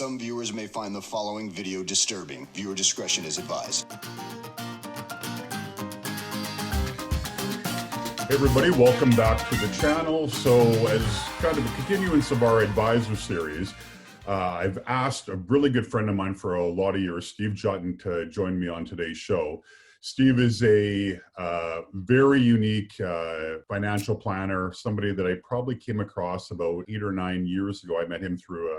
Some viewers may find the following video disturbing. Viewer discretion is advised. Hey everybody, welcome back to the channel. So as kind of a continuance of our advisor series, I've asked a really good friend of mine for a lot of years, Steve Juetten, to join me on today's show. Steve is a very unique financial planner, somebody that I probably came across about 8 or 9 years ago. I met him through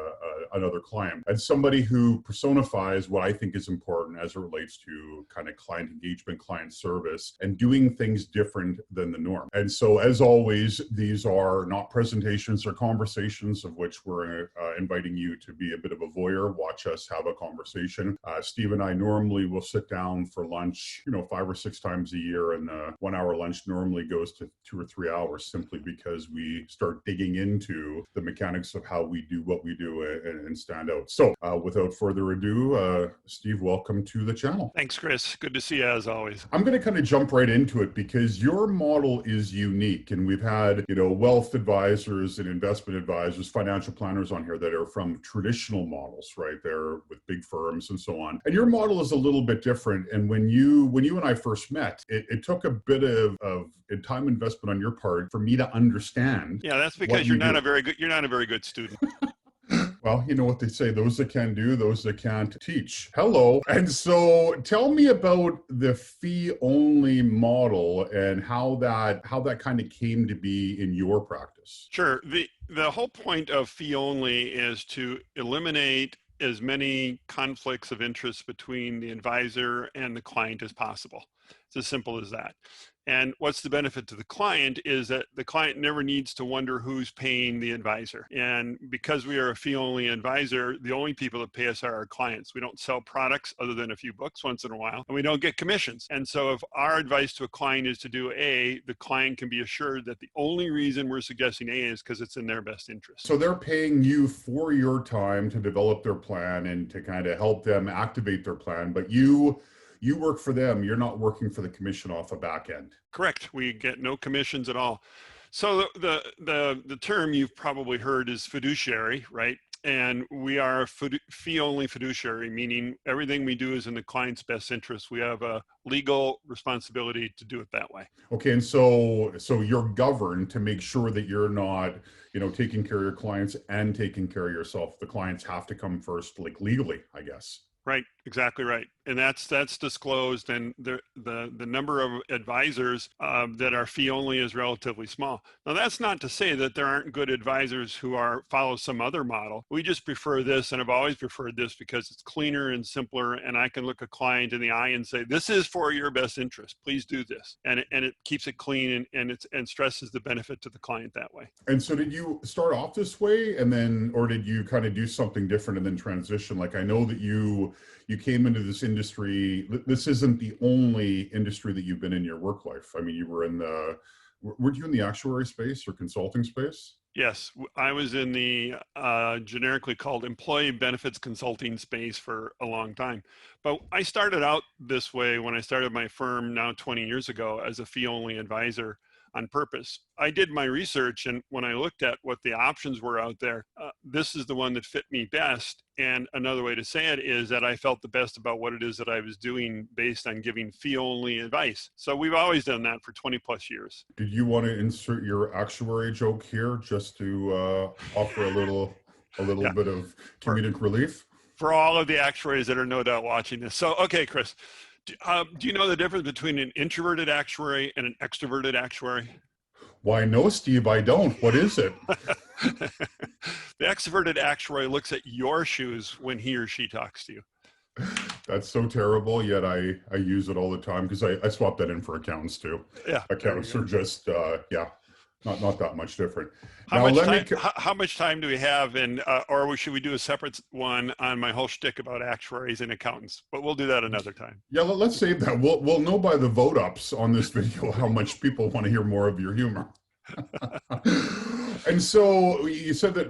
another client, and somebody who personifies what I think is important as it relates to kind of client engagement, client service, and doing things different than the norm. And so, as always, these are not presentations or conversations of which we're inviting you to be a bit of a voyeur, watch us have a conversation. Steve and I normally will sit down for lunch, 5 or 6 times a year, and the 1 hour lunch normally goes to 2 or 3 hours simply because we start digging into the mechanics of how we do what we do and stand out. So without further ado, Steve, welcome to the channel. Thanks, Chris. Good to see you as always. I'm going to kind of jump right into it because your model is unique, and we've had, wealth advisors and investment advisors, financial planners on here that are from traditional models, right? They're with big firms and so on. And your model is a little bit different. And when you and I first met, it took a bit of time investment on your part for me to understand. Yeah, that's because you're not a very good student. Well, you know what they say, those that can do, those that can't teach. Hello. And so tell me about the fee-only model and how that kind of came to be in your practice. Sure. The whole point of fee-only is to eliminate as many conflicts of interest between the advisor and the client as possible. It's as simple as that. And what's the benefit to the client is that the client never needs to wonder who's paying the advisor. And because we are a fee-only advisor, the only people that pay us are our clients. We don't sell products other than a few books once in a while, and we don't get commissions. And so if our advice to a client is to do A, the client can be assured that the only reason we're suggesting A is because it's in their best interest. So they're paying you for your time to develop their plan and to kind of help them activate their plan, but you work for them. You're not working for the commission off a back end. Correct. We get no commissions at all. So the term you've probably heard is fiduciary, right? And we are a fee-only fiduciary, meaning everything we do is in the client's best interest. We have a legal responsibility to do it that way. Okay, and so you're governed to make sure that you're not, taking care of your clients and taking care of yourself. The clients have to come first, like legally, I guess. Right, exactly right. And that's disclosed, and the number of advisors that are fee only is relatively small. Now that's not to say that there aren't good advisors who follow some other model. We just prefer this, and I've always preferred this because it's cleaner and simpler, and I can look a client in the eye and say, this is for your best interest, please do this. And it keeps it clean and stresses the benefit to the client that way. And so did you start off this way or did you kind of do something different and then transition? Like, I know that you came into this industry. This isn't the only industry that you've been in your work life. I mean, you were were you in the actuary space or consulting space? Yes, I was in the generically called employee benefits consulting space for a long time. But I started out this way when I started my firm now 20 years ago as a fee-only advisor on purpose. I did my research, and when I looked at what the options were out there, this is the one that fit me best. And another way to say it is that I felt the best about what it is that I was doing based on giving fee-only advice. So we've always done that for 20 plus years. Did you want to insert your actuary joke here just to offer a little bit of comedic relief? For all of the actuaries that are no doubt watching this. So, okay, Chris. Do you know the difference between an introverted actuary and an extroverted actuary? Why, no, Steve, I don't. What is it? The extroverted actuary looks at your shoes when he or she talks to you. That's so terrible, yet I use it all the time because I swap that in for accountants too. Yeah. Accountants are just, not that much different. How much time do we have, or should we do a separate one on my whole shtick about actuaries and accountants? But we'll do that another time. Yeah, let's save that. We'll know by the vote ups on this video how much people want to hear more of your humor. And so you said that,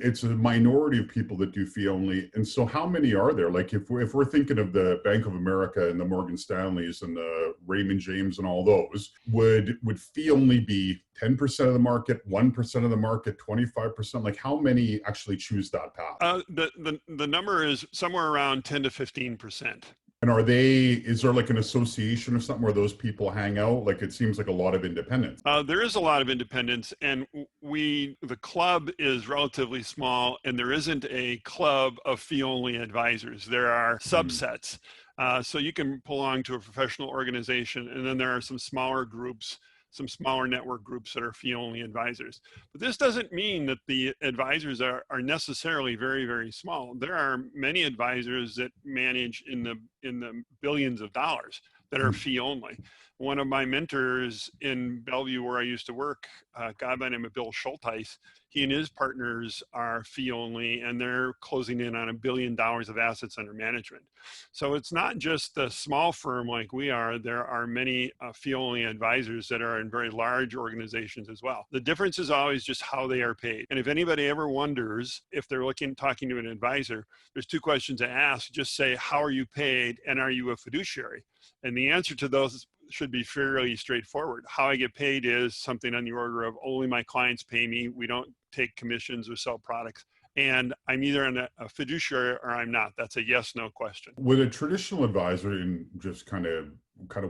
it's a minority of people that do fee only. And so how many are there? Like if we're thinking of the Bank of America and the Morgan Stanleys and the Raymond James and all those, would fee only be 10% of the market, 1% of the market, 25%? Like how many actually choose that path? The number is somewhere around 10 to 15%. And is there like an association or something where those people hang out? Like it seems like a lot of independence. There is a lot of independence, and the club is relatively small, and there isn't a club of fee-only advisors. There are subsets. So you can belong to a professional organization, and then there are some smaller groups, some smaller network groups that are fee-only advisors. But this doesn't mean that the advisors are necessarily very, very small. There are many advisors that manage in the billions of dollars that are fee only. One of my mentors in Bellevue, where I used to work, a guy by the name of Bill Schulteis, he and his partners are fee only, and they're closing in on $1 billion of assets under management. So it's not just the small firm like we are. There are many fee only advisors that are in very large organizations as well. The difference is always just how they are paid. And if anybody ever wonders if they're talking to an advisor, there's two questions to ask. Just say, how are you paid, and are you a fiduciary? And the answer to those should be fairly straightforward. How I get paid is something on the order of only my clients pay me. We don't take commissions or sell products. And I'm either a fiduciary or I'm not. That's a yes, no question. With a traditional advisor, and just kind of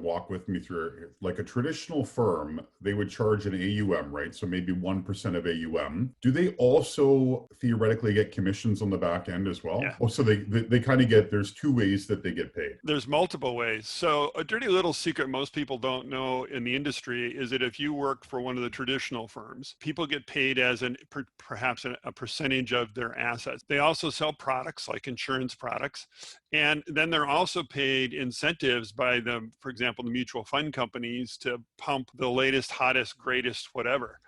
walk with me through, like a traditional firm, they would charge an AUM, right? So maybe 1% of AUM. Do they also theoretically get commissions on the back end as well? Yeah. Oh, so they kind of there's two ways that they get paid. There's multiple ways. So a dirty little secret most people don't know in the industry is that if you work for one of the traditional firms, people get paid as perhaps a percentage of their assets. They also sell products like insurance products. And then they're also paid incentives by for example, the mutual fund companies to pump the latest, hottest, greatest, whatever.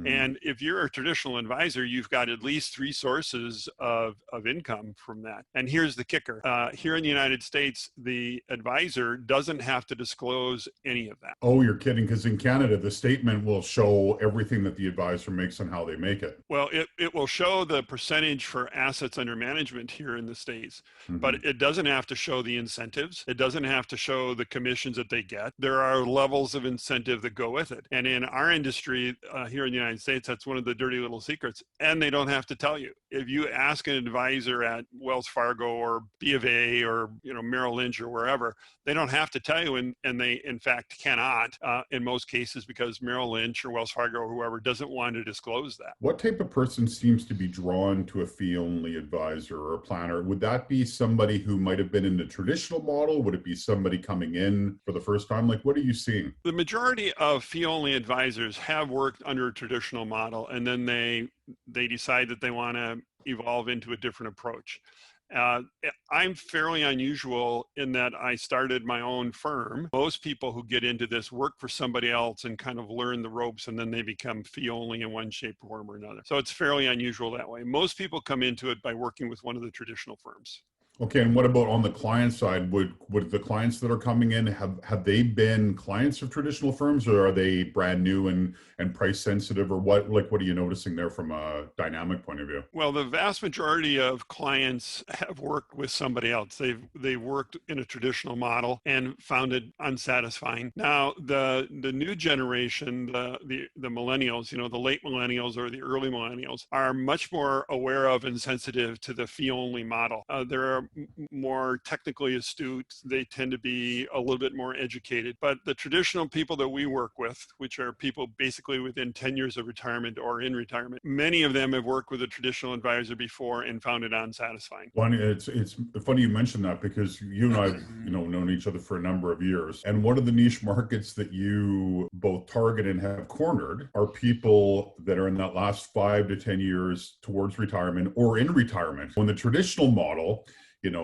And if you're a traditional advisor, you've got at least 3 sources of income from that. And here's the kicker. Here in the United States, the advisor doesn't have to disclose any of that. Oh, you're kidding. Because in Canada, the statement will show everything that the advisor makes and how they make it. Well, it will show the percentage for assets under management here in the States, but it doesn't have to show the incentives. It doesn't have to show the commissions that they get. There are levels of incentive that go with it. And in our industry here in the United States, that's one of the dirty little secrets. And they don't have to tell you. If you ask an advisor at Wells Fargo or B of A or Merrill Lynch or wherever, they don't have to tell you, and they in fact cannot in most cases, because Merrill Lynch or Wells Fargo or whoever doesn't want to disclose that. What type of person seems to be drawn to a fee-only advisor or a planner? Would that be somebody who might have been in the traditional model? Would it be somebody coming in for the first time? Like, what are you seeing? The majority of fee-only advisors have worked under a traditional model, and then they decide that they want to evolve into a different approach. I'm fairly unusual in that I started my own firm. Most people who get into this work for somebody else and kind of learn the ropes, and then they become fee only in one shape, form, or another. So it's fairly unusual that way. Most people come into it by working with one of the traditional firms. Okay, and what about on the client side? Would the clients that are coming in, have they been clients of traditional firms, or are they brand new and price sensitive, or what are you noticing there from a dynamic point of view? Well, the vast majority of clients have worked with somebody else. They've worked in a traditional model and found it unsatisfying. Now, the new generation, the millennials, the late millennials or the early millennials, are much more aware of and sensitive to the fee-only model. There are more technically astute. They tend to be a little bit more educated. But the traditional people that we work with, which are people basically within 10 years of retirement or in retirement, many of them have worked with a traditional advisor before and found it unsatisfying. Well, it's funny you mentioned that, because you and I have known each other for a number of years. And one of the niche markets that you both target and have cornered are people that are in that last 5 to 10 years towards retirement or in retirement. When the traditional model,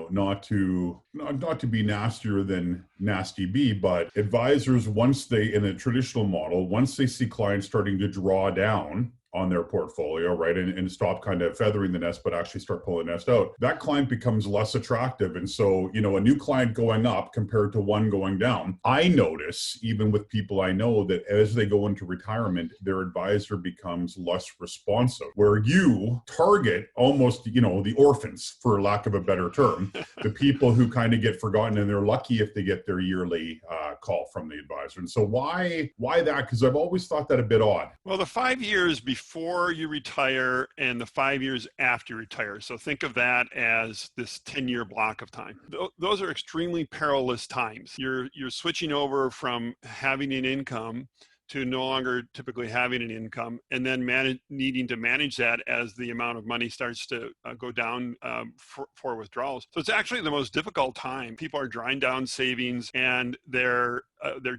not to be nastier than nasty be, but advisors, in a traditional model, once they see clients starting to draw down on their portfolio, right? And stop kind of feathering the nest, but actually start pulling the nest out. That client becomes less attractive. And so, you know, a new client going up compared to one going down, I notice even with people I know that as they go into retirement, their advisor becomes less responsive, where you target almost, you know, the orphans, for lack of a better term, the people who kind of get forgotten, and they're lucky if they get their yearly call from the advisor. And so why that? Because I've always thought that a bit odd. Well, the 5 years before you retire and the 5 years after you retire. So think of that as this 10-year block of time. Those are extremely perilous times. You're switching over from having an income to no longer typically having an income, and then needing to manage that as the amount of money starts to go down for withdrawals. So it's actually the most difficult time. People are drawing down savings, and they're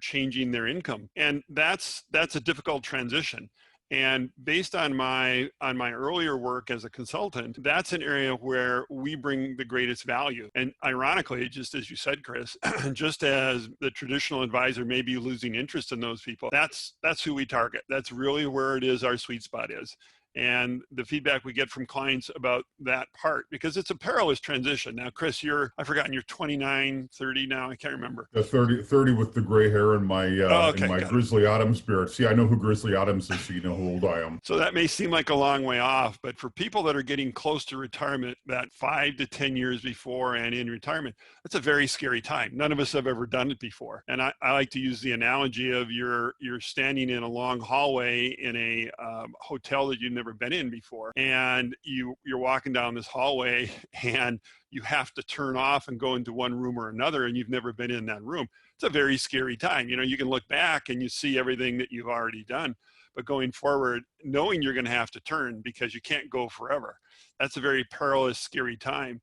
changing their income, and that's a difficult transition. And based on my earlier work as a consultant, that's an area where we bring the greatest value. And ironically, just as you said, Chris, just as the traditional advisor may be losing interest in those people, that's who we target. That's really where it is, our sweet spot is. And the feedback we get from clients about that part, because it's a perilous transition. Now, Chris, I've forgotten, you're 29, 30 now, I can't remember. 30 with the gray hair and my Okay, and my Grizzly Adams spirit. See, I know who Grizzly Adams is, so you know how old I am. So that may seem like a long way off, but for people that are getting close to retirement, that 5 to 10 years before and in retirement, that's a very scary time. None of us have ever done it before. And I like to use the analogy of you're standing in a long hallway in a hotel that you've never been in before, and you're walking down this hallway, and you have to turn off and go into one room or another, and you've never been in that room. It's a very scary time. You know, you can look back and you see everything that you've already done, but going forward, knowing you're going to have to turn because you can't go forever, that's a very perilous, scary time.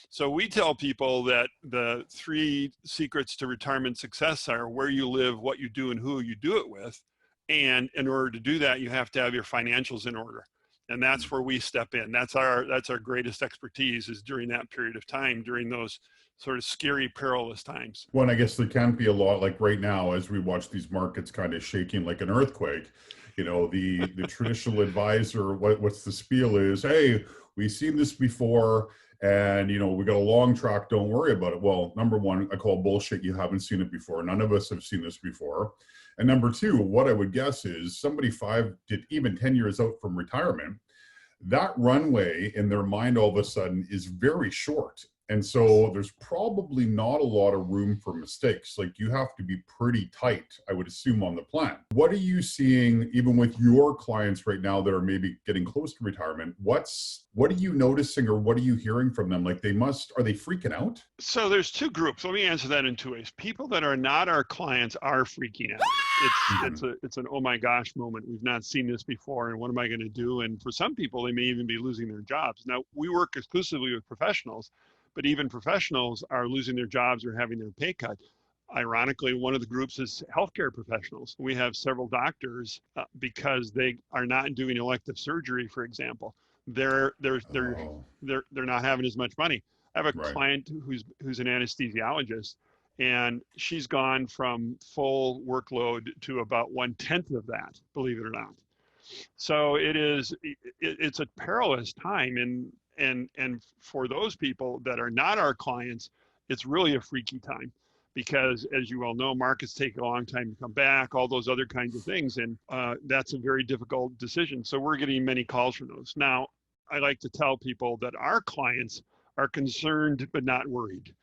So we tell people that the 3 secrets to retirement success are where you live, what you do, and who you do it with. And in order to do that, you have to have your financials in order. And that's where we step in. That's our greatest expertise, is during that period of time, during those sort of scary, perilous times. Well, and I guess there can be a lot, like right now, as we watch these markets kind of shaking like an earthquake, you know, the traditional advisor, what's the spiel is, hey, we've seen this before, and, you know, we got a long track, don't worry about it. Well, number one, I call bullshit. You haven't seen it before. None of us have seen this before. And number two, what I would guess is somebody 5 to even 10 years out from retirement, that runway in their mind all of a sudden is very short. And so there's probably not a lot of room for mistakes. Like, you have to be pretty tight, I would assume, on the plan. What are you seeing even with your clients right now that are maybe getting close to retirement? What are you noticing, or what are you hearing from them? Like, are they freaking out? So there's 2 groups. Let me answer that in 2 ways. People that are not our clients are freaking out. It's an oh my gosh moment. We've not seen this before, and what am I going to do? And for some people, they may even be losing their jobs. Now, we work exclusively with professionals, but even professionals are losing their jobs or having their pay cut. Ironically, one of the groups is healthcare professionals. We have several doctors because they are not doing elective surgery, for example. They're not having as much money. I have a client who's an anesthesiologist, and she's gone from full workload to about 1/10 of that, believe it or not. So it's a perilous time, and for those people that are not our clients, it's really a freaky time, because as you well know, markets take a long time to come back, all those other kinds of things, and that's a very difficult decision. So we're getting many calls from those. Now, I like to tell people that our clients are concerned but not worried,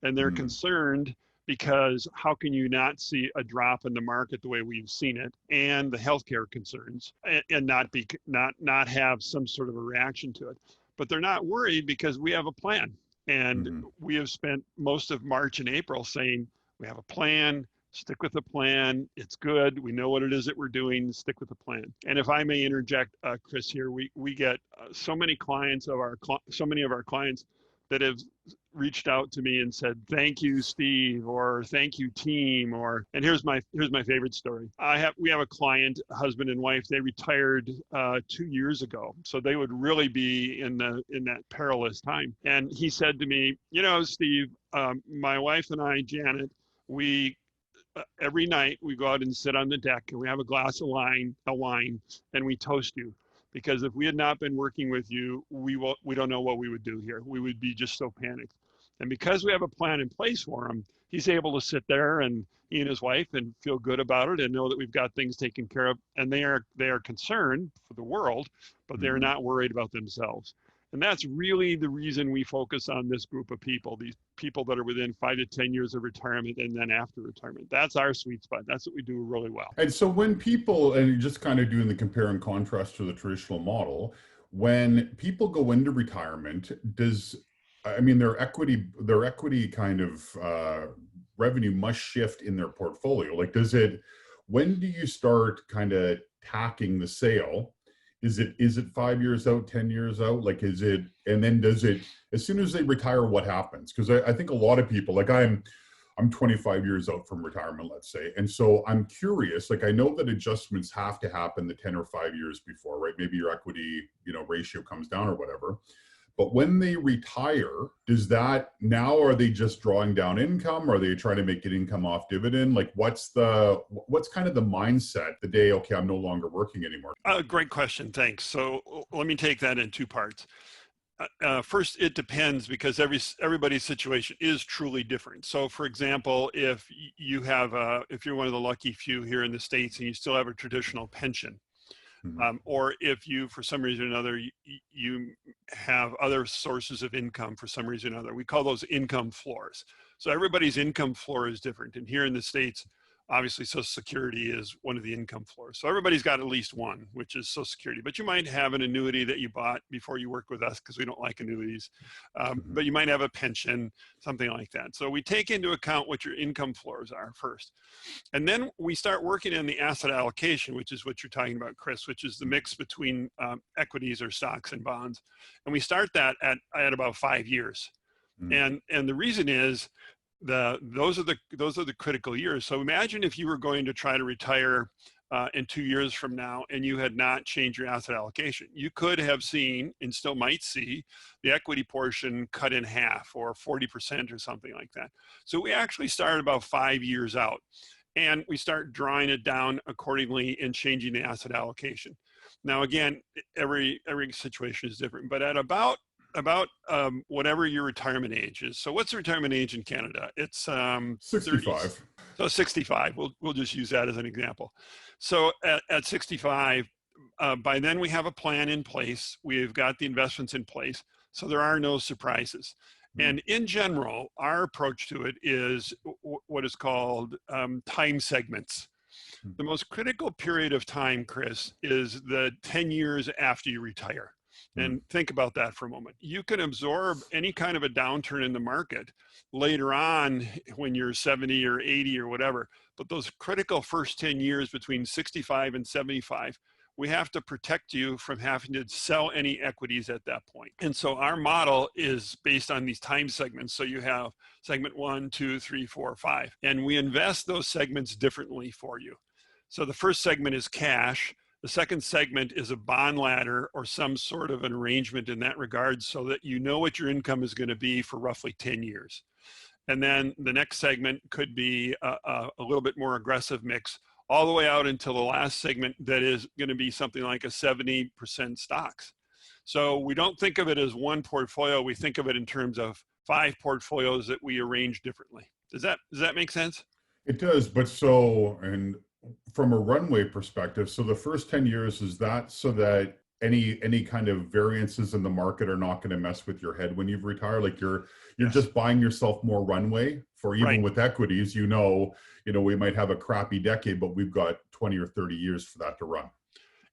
and they're concerned because how can you not see a drop in the market the way we've seen it, and the healthcare concerns, and not have some sort of a reaction to it. But they're not worried because we have a plan, and we have spent most of March and April saying we have a plan. Stick with the plan. It's good. We know what it is that we're doing. Stick with the plan. And if I may interject, Chris, here, we get so many so many of our clients that have reached out to me and said, "Thank you, Steve," or "Thank you, team," and here's my favorite story. We have a client, husband and wife. They retired 2 years ago, so they would really be in that perilous time. And he said to me, "You know, Steve, my wife and I, Janet, we." Every night we go out and sit on the deck, and we have a glass of wine, and we toast you. because if we had not been working with you, we don't know what we would do here. We would be just so panicked. And because we have a plan in place for him, he's able to sit there, and he and his wife, and feel good about it and know that we've got things taken care of. And they are concerned for the world, but they're not worried about themselves. And that's really the reason we focus on this group of people, these people that are within 5 to 10 years of retirement and then after retirement. That's our sweet spot. That's what we do really well. And so when people, and you're just kind of doing the compare and contrast to the traditional model, when people go into retirement, their equity kind of revenue must shift in their portfolio. Like, when do you start kind of tacking the sale? Is it 5 years out, 10 years out? Like, and then as soon as they retire, what happens? Because I think a lot of people, like I'm 25 years out from retirement, let's say. And so I'm curious, like, I know that adjustments have to happen the 10 or 5 years before, right? Maybe your equity, ratio comes down or whatever. But when they retire, are they just drawing down income? Or are they trying to make it income off dividend? Like, what's kind of the mindset the day, okay, I'm no longer working anymore? Great question. Thanks. So let me take that in two parts. First, it depends, because everybody's situation is truly different. So for example, if you're one of the lucky few here in the States and you still have a traditional pension, or if you, for some reason or another, you have other sources of income for some reason or another, we call those income floors. So everybody's income floor is different. And here in the States, obviously Social Security is one of the income floors. So everybody's got at least one, which is Social Security. But you might have an annuity that you bought before you worked with us, because we don't like annuities. But you might have a pension, something like that. So we take into account what your income floors are first. And then we start working on the asset allocation, which is what you're talking about, Chris, which is the mix between equities or stocks and bonds. And we start that at about 5 years. And the reason is, those are the critical years. So imagine if you were going to try to retire in 2 years from now and you had not changed your asset allocation. You could have seen, and still might see, the equity portion cut in half or 40% or something like that. So we actually start about 5 years out, and we start drawing it down accordingly and changing the asset allocation. Now again, every situation is different, but at about whatever your retirement age is. So what's the retirement age in Canada? It's 65. 30s. So 65, we'll just use that as an example. So at 65, by then we have a plan in place. We've got the investments in place. So there are no surprises. And in general, our approach to it is what is called time segments. The most critical period of time, Chris, is the 10 years after you retire. And think about that for a moment. You can absorb any kind of a downturn in the market later on when you're 70 or 80 or whatever. But those critical first 10 years between 65 and 75, we have to protect you from having to sell any equities at that point. And so our model is based on these time segments. So you have segment 1, 2, 3, 4, 5, and we invest those segments differently for you. So the first segment is cash. The second segment is a bond ladder or some sort of an arrangement in that regard, so that you know what your income is going to be for roughly 10 years. And then the next segment could be a little bit more aggressive mix, all the way out until the last segment that is going to be something like a 70% stocks. So we don't think of it as one portfolio. We think of it in terms of 5 portfolios that we arrange differently. Does that make sense? It does, but and from a runway perspective, so the first 10 years, is that so that any kind of variances in the market are not going to mess with your head when you've retired? Like you're just buying yourself more runway for, even with equities, we might have a crappy decade, but we've got 20 or 30 years for that to run.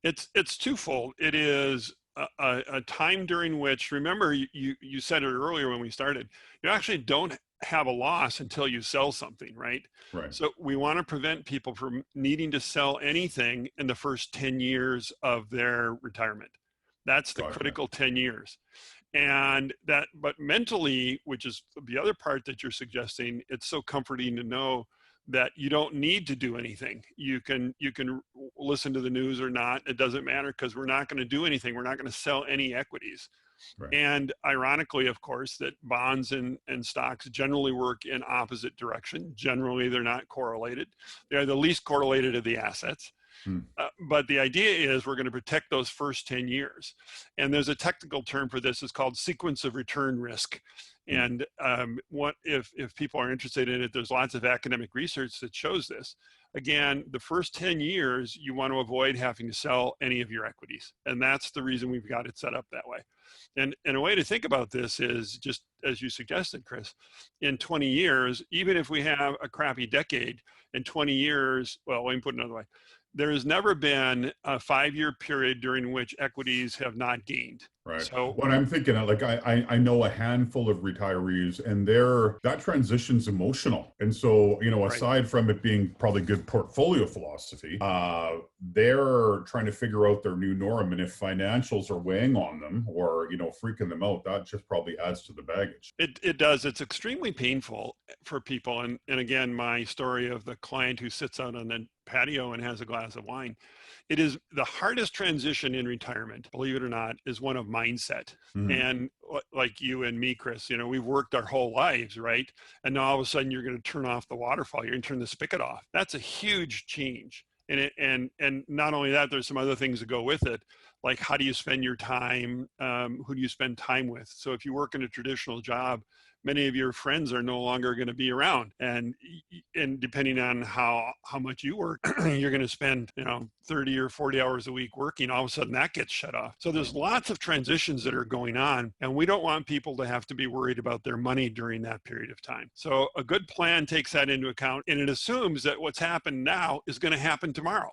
It's twofold. It is a time during which, remember, you said it earlier when we started, you actually don't have a loss until you sell something, right? Right. So we want to prevent people from needing to sell anything in the first 10 years of their retirement. That's the critical 10 years. And but mentally, which is the other part that you're suggesting, it's so comforting to know that you don't need to do anything. You can listen to the news or not. It doesn't matter, because we're not going to do anything. We're not going to sell any equities. Right. And ironically, of course, that bonds and stocks generally work in opposite direction. Generally, they're not correlated. They're the least correlated of the assets. Hmm. But the idea is we're going to protect those first 10 years. And there's a technical term for this. It's called sequence of return risk. And what if people are interested in it, there's lots of academic research that shows this. Again, the first 10 years, you want to avoid having to sell any of your equities. And that's the reason we've got it set up that way. And a way to think about this is just as you suggested, Chris, in 20 years, even if we have a crappy decade, in 20 years, well, let me put it another way. There has never been a 5-year period during which equities have not gained. Right. So what I'm thinking, like I know a handful of retirees, and that transition's emotional. And so, aside from it being probably good portfolio philosophy, they're trying to figure out their new norm. And if financials are weighing on them or, freaking them out, that just probably adds to the baggage. It does. It's extremely painful for people. And again, my story of the client who sits out on the patio and has a glass of wine. It is the hardest transition in retirement, believe it or not, is one of mindset. Mm-hmm. And like you and me, Chris, we've worked our whole lives, right? And now all of a sudden you're going to turn off the waterfall. You're going to turn the spigot off. That's a huge change. And not only that, there's some other things that go with it, like how do you spend your time? Who do you spend time with? So if you work in a traditional job, many of your friends are no longer going to be around, and depending on how much you work, you're going to spend 30 or 40 hours a week working. All of a sudden that gets shut off. So there's lots of transitions that are going on, and we don't want people to have to be worried about their money during that period of time. So a good plan takes that into account, and it assumes that what's happened now is going to happen tomorrow.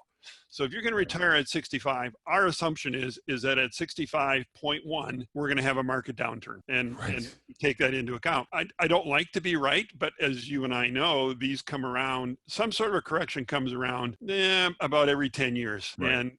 So if you're going to retire at 65, our assumption is that at 65.1, we're going to have a market downturn, and take that into account. I don't like to be right, but as you and I know, these come around, some sort of a correction comes around about every 10 years, and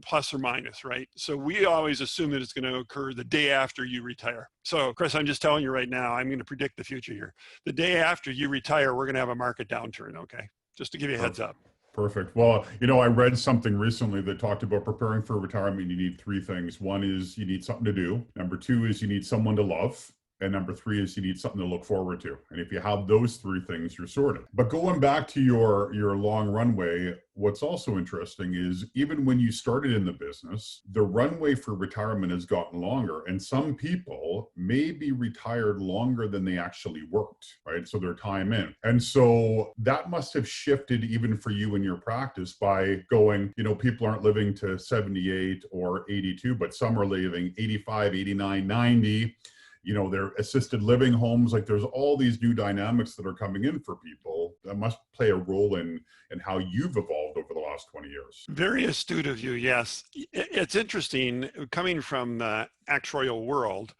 plus or minus, right? So we always assume that it's going to occur the day after you retire. So Chris, I'm just telling you right now, I'm going to predict the future here. The day after you retire, we're going to have a market downturn, okay? Just to give you a heads up. Perfect. Well, I read something recently that talked about preparing for retirement. You need 3 things. One is you need something to do. Number 2 is you need someone to love. And number 3 is you need something to look forward to. And if you have those 3 things, you're sorted. But going back to your long runway, what's also interesting is even when you started in the business, the runway for retirement has gotten longer. And some people may be retired longer than they actually worked, right? So their time in. And so that must have shifted even for you in your practice by going, people aren't living to 78 or 82, but some are living 85, 89, 90. They're assisted living homes. Like there's all these new dynamics that are coming in for people that must play a role in how you've evolved over the last 20 years. Very astute of you. Yes. It's interesting coming from the actuarial world.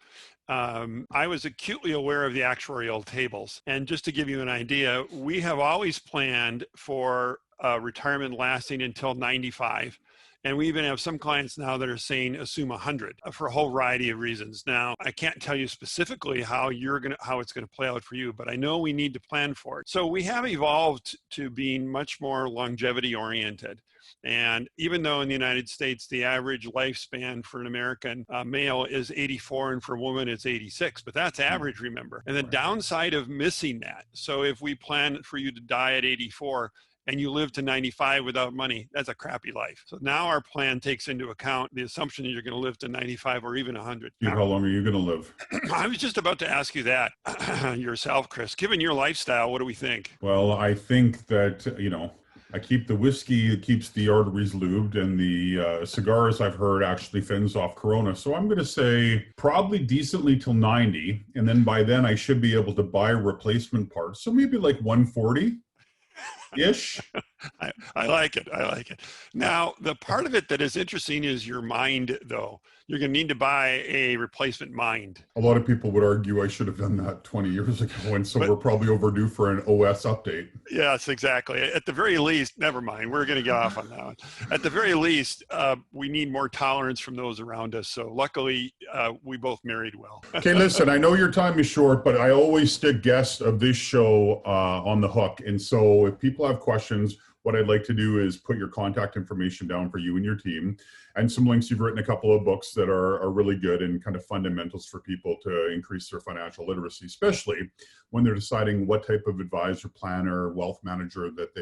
I was acutely aware of the actuarial tables. And just to give you an idea, we have always planned for retirement lasting until 95. And we even have some clients now that are saying assume 100 for a whole variety of reasons. Now, I can't tell you specifically how it's going to play out for you, but I know we need to plan for it. So we have evolved to being much more longevity oriented. And even though in the United States, the average lifespan for an American male is 84 and for a woman it's 86, but that's average, remember. And the downside of missing that. So if we plan for you to die at 84, and you live to 95 without money, that's a crappy life. So now our plan takes into account the assumption that you're going to live to 95 or even 100. How long are you going to live? I was just about to ask you that yourself, Chris. Given your lifestyle, what do we think? Well, I think that, I keep the whiskey, it keeps the arteries lubed, and the cigars I've heard actually fends off corona. So I'm going to say probably decently till 90. And then by then I should be able to buy replacement parts. So maybe like 140. Ish. I like it. I like it. Now, the part of it that is interesting is your mind, though. You're going to need to buy a replacement mind. A lot of people would argue I should have done that 20 years ago, and so we're probably overdue for an OS update. Yes, exactly. At the very least, never mind. We're going to get off on that one. At the very least, we need more tolerance from those around us. So luckily, we both married well. Okay, listen, I know your time is short, but I always stick guests of this show on the hook. And so if people have questions, what I'd like to do is put your contact information down for you and your team, and some links. You've written a couple of books that are really good and kind of fundamentals for people to increase their financial literacy, especially when they're deciding what type of advisor, planner, wealth manager that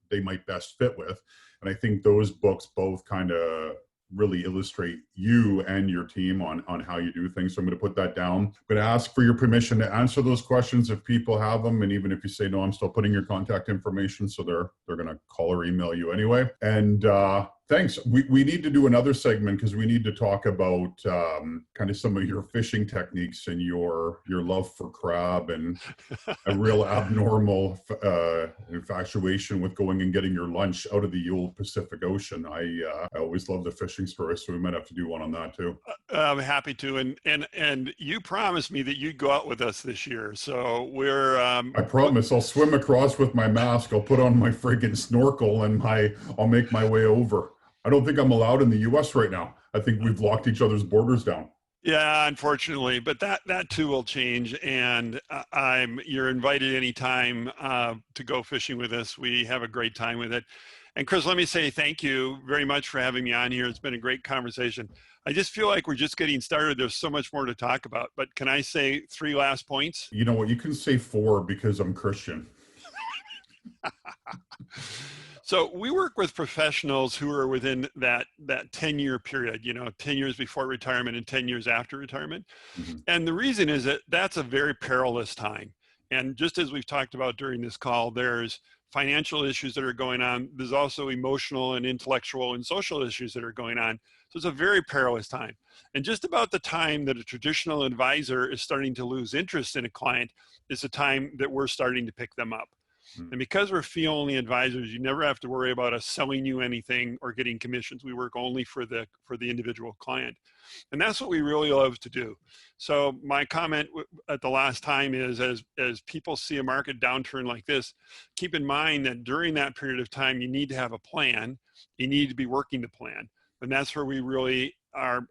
they might best fit with. And I think those books both kind of really illustrate you and your team on how you do things. So I'm going to put that down. I'm going to ask for your permission to answer those questions if people have them. And even if you say no, I'm still putting your contact information. So they're going to call or email you anyway. And thanks. We need to do another segment because we need to talk about kind of some of your fishing techniques and your love for crab and a real abnormal infatuation with going and getting your lunch out of the old Pacific Ocean. I always love the fishing story, so we might have to do one on that too. I'm happy to, and you promised me that you'd go out with us this year, so we're. I promise I'll swim across with my mask. I'll put on my friggin' snorkel and I'll make my way over. I don't think I'm allowed in the U.S. right now. I think we've locked each other's borders down. Yeah, unfortunately, but that too will change, and you're invited anytime to go fishing with us. We have a great time with it. And Chris, let me say thank you very much for having me on here. It's been a great conversation. I just feel like we're just getting started. There's so much more to talk about, but can I say 3 last points? You know what? You can say 4 because I'm Christian. So we work with professionals who are within that 10-year period, 10 years before retirement and 10 years after retirement. Mm-hmm. And the reason is that that's a very perilous time. And just as we've talked about during this call, there's financial issues that are going on. There's also emotional and intellectual and social issues that are going on. So it's a very perilous time. And just about the time that a traditional advisor is starting to lose interest in a client is the time that we're starting to pick them up. And because we're fee-only advisors, you never have to worry about us selling you anything or getting commissions. We work only for the individual client. And that's what we really love to do. So my comment at the last time is, as people see a market downturn like this, keep in mind that during that period of time, you need to have a plan. You need to be working the plan. And that's where we really are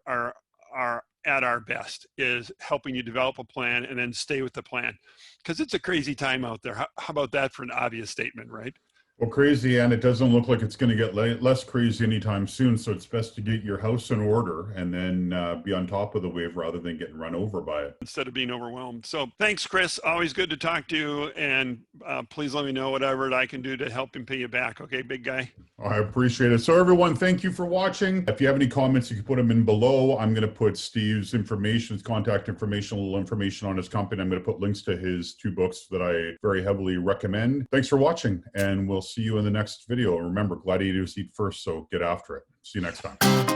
at our best, is helping you develop a plan and then stay with the plan. Because it's a crazy time out there. How about that for an obvious statement, right? Well, crazy, and it doesn't look like it's going to get less crazy anytime soon. So it's best to get your house in order and then be on top of the wave rather than getting run over by it. Instead of being overwhelmed. So thanks, Chris. Always good to talk to you. And please let me know whatever I can do to help and pay you back. Okay, big guy? I appreciate it. So everyone, thank you for watching. If you have any comments, you can put them in below. I'm going to put Steve's information, his contact information, a little information on his company. I'm going to put links to his 2 books that I very heavily recommend. Thanks for watching, and we'll see you in the next video. Remember, gladiators eat first, so get after it. See you next time.